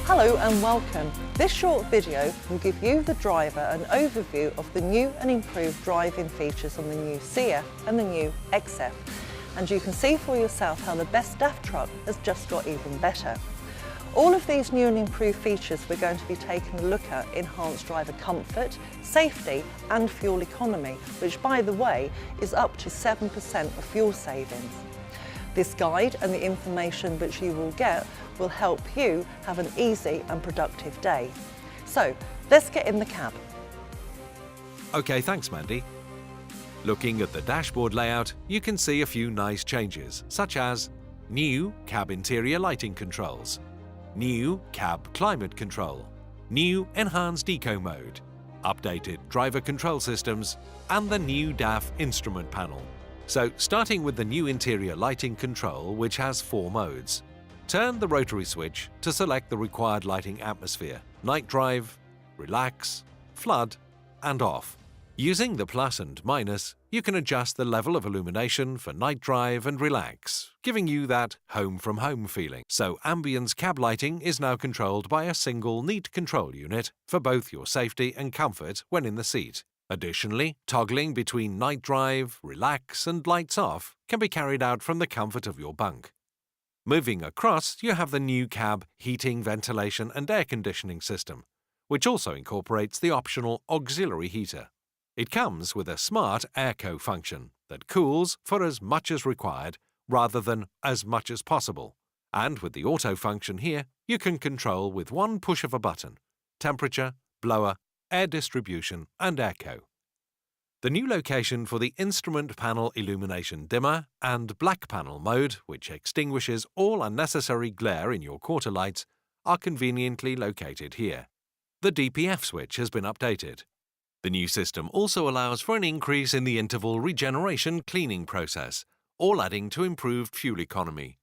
Hello and welcome. This short video will give you, the driver, an overview of the new and improved driving features on the new CF and the new XF. And you can see for yourself how the best DAF truck has just got even better. All of these new and improved features we're going to be taking a look at enhance driver comfort, safety and fuel economy, which by the way is up to 7% of fuel savings. This guide and the information which you will get will help you have an easy and productive day. So let's get in the cab. Okay, thanks Mandy. Looking at the dashboard layout, you can see a few nice changes, such as new cab interior lighting controls, new cab climate control, new enhanced eco mode, updated driver control systems, and the new DAF instrument panel. So, starting with the new interior lighting control, which has 4 modes. Turn the rotary switch to select the required lighting atmosphere: night drive, relax, flood, and off. Using the plus and minus, you can adjust the level of illumination for night drive and relax, giving you that home-from-home feeling. So ambience cab lighting is now controlled by a single neat control unit for both your safety and comfort when in the seat. Additionally, toggling between night drive, relax, and lights off can be carried out from the comfort of your bunk. Moving across, you have the new cab heating, ventilation, and air conditioning system, which also incorporates the optional auxiliary heater. It comes with a smart airco function that cools for as much as required rather than as much as possible. And with the auto function here, you can control with one push of a button: temperature, blower, air distribution, and airco. The new location for the instrument panel illumination dimmer and black panel mode, which extinguishes all unnecessary glare in your quarter lights, are conveniently located here. The Dpf switch has been updated. The new system also allows for an increase in the interval regeneration cleaning process, all adding to improved fuel economy.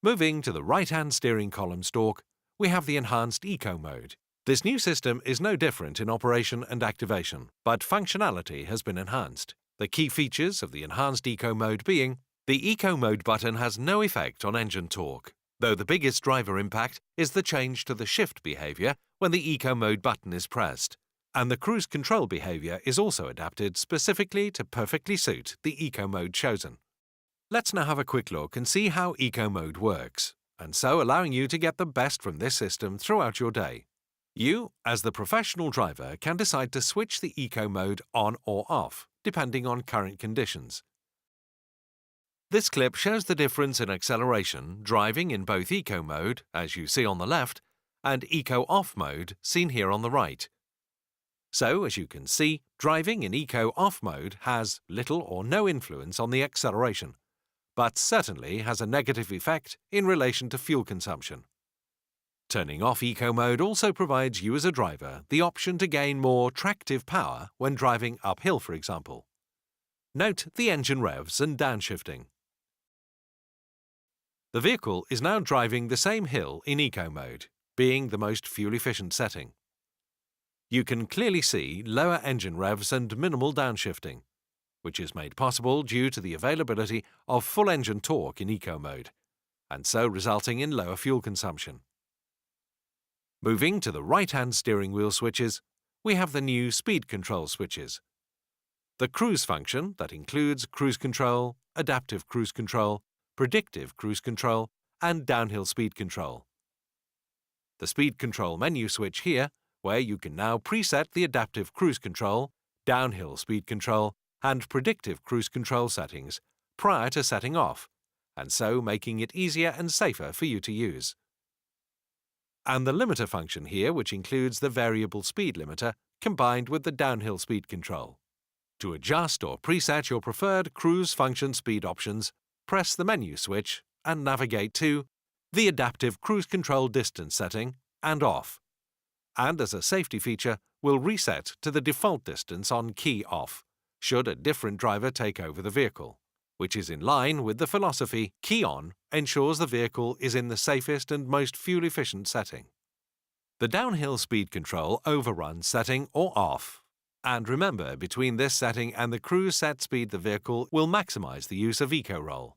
Moving to the right-hand steering column stalk, we have the enhanced eco mode. This new system is no different in operation and activation, but functionality has been enhanced. The key features of the enhanced eco mode being: the eco mode button has no effect on engine torque, though the biggest driver impact is the change to the shift behavior when the eco mode button is pressed. And the cruise control behavior is also adapted specifically to perfectly suit the eco mode chosen. Let's now have a quick look and see how eco mode works, and so allowing you to get the best from this system throughout your day. You, as the professional driver, can decide to switch the eco mode on or off, depending on current conditions. This clip shows the difference in acceleration driving in both eco mode, as you see on the left, and eco off mode, seen here on the right. So, as you can see, driving in eco off mode has little or no influence on the acceleration, but certainly has a negative effect in relation to fuel consumption. Turning off eco mode also provides you as a driver the option to gain more tractive power when driving uphill, for example. Note the engine revs and downshifting. The vehicle is now driving the same hill in eco mode, being the most fuel-efficient setting. You can clearly see lower engine revs and minimal downshifting, which is made possible due to the availability of full engine torque in eco mode, and so resulting in lower fuel consumption. Moving to the right-hand steering wheel switches, we have the new speed control switches. The cruise function that includes cruise control, adaptive cruise control, predictive cruise control, and downhill speed control. The speed control menu switch here, where you can now preset the adaptive cruise control, downhill speed control, and predictive cruise control settings prior to setting off, and so making it easier and safer for you to use. And the limiter function here, which includes the variable speed limiter combined with the downhill speed control. To adjust or preset your preferred cruise function speed options, press the menu switch and navigate to the adaptive cruise control distance setting and off. And as a safety feature, will reset to the default distance on key off, should a different driver take over the vehicle, which is in line with the philosophy key on ensures the vehicle is in the safest and most fuel-efficient setting. The downhill speed control overrun setting or off. And remember, between this setting and the cruise set speed, the vehicle will maximize the use of eco-roll.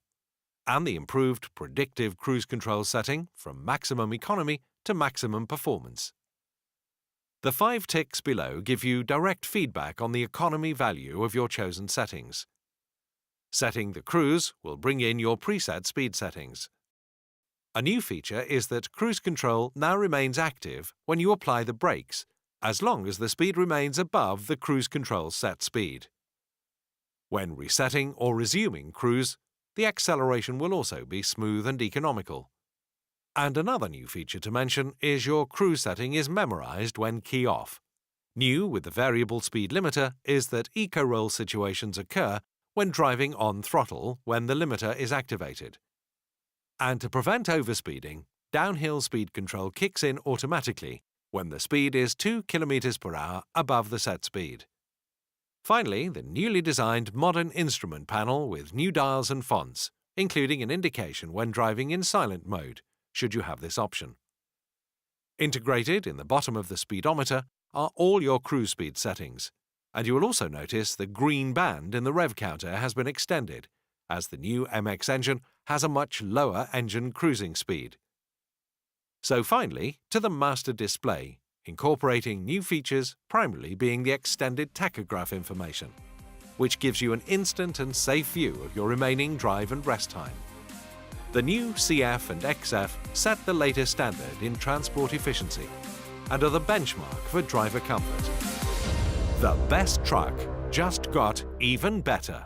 And the improved predictive cruise control setting from maximum economy to maximum performance. The 5 ticks below give you direct feedback on the economy value of your chosen settings. Setting the cruise will bring in your preset speed settings. A new feature is that cruise control now remains active when you apply the brakes, as long as the speed remains above the cruise control set speed. When resetting or resuming cruise, the acceleration will also be smooth and economical. And another new feature to mention is your cruise setting is memorized when key off. New with the variable speed limiter is that eco-roll situations occur when driving on throttle when the limiter is activated. And to prevent overspeeding, downhill speed control kicks in automatically when the speed is 2 km/h above the set speed. Finally, the newly designed modern instrument panel with new dials and fonts, including an indication when driving in silent mode, should you have this option. Integrated in the bottom of the speedometer are all your cruise speed settings, and you will also notice the green band in the rev counter has been extended, as the new MX engine has a much lower engine cruising speed. So finally, to the master display, incorporating new features, primarily being the extended tachograph information, which gives you an instant and safe view of your remaining drive and rest time. The new CF and XF set the latest standard in transport efficiency and are the benchmark for driver comfort. The best truck just got even better.